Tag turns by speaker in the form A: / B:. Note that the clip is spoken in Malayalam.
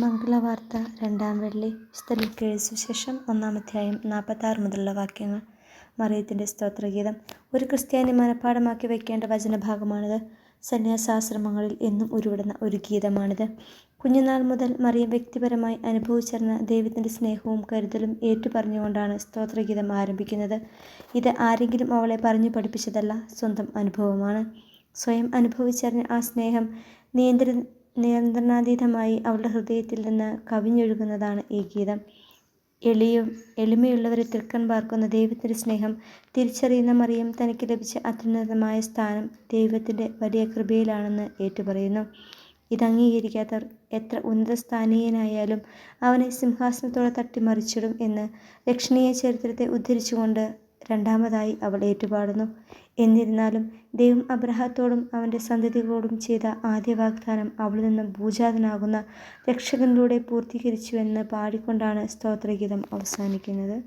A: മംഗളവാർത്ത 2-ാം വെള്ളി. വിശുദ്ധ ലൂക്കോയുടെ സുവിശേഷം 1-ാം അധ്യായം 46 മുതലുള്ള വാക്യങ്ങൾ. മറിയത്തിൻ്റെ സ്തോത്രഗീതം. ഒരു ക്രിസ്ത്യാനി മനഃപ്പാഠമാക്കി വയ്ക്കേണ്ട വചനഭാഗമാണിത്. സന്യാസാശ്രമങ്ങളിൽ എന്നും ഉരുവിടുന്ന ഒരു ഗീതമാണിത്. കുഞ്ഞുനാൾ മുതൽ മറിയം വ്യക്തിപരമായി അനുഭവിച്ചിരുന്ന ദൈവത്തിൻ്റെ സ്നേഹവും കരുതലും ഏറ്റുപറഞ്ഞുകൊണ്ടാണ് സ്തോത്രഗീതം ആരംഭിക്കുന്നത്. ഇത് ആരെങ്കിലും അവളെ പറഞ്ഞു പഠിപ്പിച്ചതല്ല, സ്വന്തം അനുഭവമാണ്. സ്വയം അനുഭവിച്ചറിഞ്ഞ ആ സ്നേഹം നിയന്ത്രണാതീതമായി അവളുടെ ഹൃദയത്തിൽ നിന്ന് കവിഞ്ഞൊഴുകുന്നതാണ് ഈ ഗീതം. എളിമയുള്ളവരെ തൃക്കൺ പാർക്കുന്ന ദൈവത്തിൻ്റെ സ്നേഹം തിരിച്ചറിയുന്ന മറിയം തനിക്ക് ലഭിച്ച അത്യുന്നതമായ സ്ഥാനം ദൈവത്തിൻ്റെ വലിയ കൃപയിലാണെന്ന് ഏറ്റുപറയുന്നു. ഇത് അംഗീകരിക്കാത്തവർ എത്ര ഉന്നതസ്ഥാനീയനായാലും അവനെ സിംഹാസനത്തോടെ തട്ടിമറിച്ചിടും എന്ന് ലക്ഷണീയ ചരിത്രത്തെ ഉദ്ധരിച്ചുകൊണ്ട് രണ്ടാമതായി അവൾ ഏറ്റുപാടുന്നു. എന്നിരുന്നാലും ദൈവം അബ്രാഹത്തോടും അവൻ്റെ സന്തതികളോടും ചെയ്ത ആദ്യ വാഗ്ദാനം അവളിൽ നിന്നും ഭൂജാതനാകുന്ന രക്ഷകനിലൂടെ പൂർത്തീകരിച്ചുവെന്ന് പാടിക്കൊണ്ടാണ് സ്തോത്രഗീതം അവസാനിക്കുന്നത്.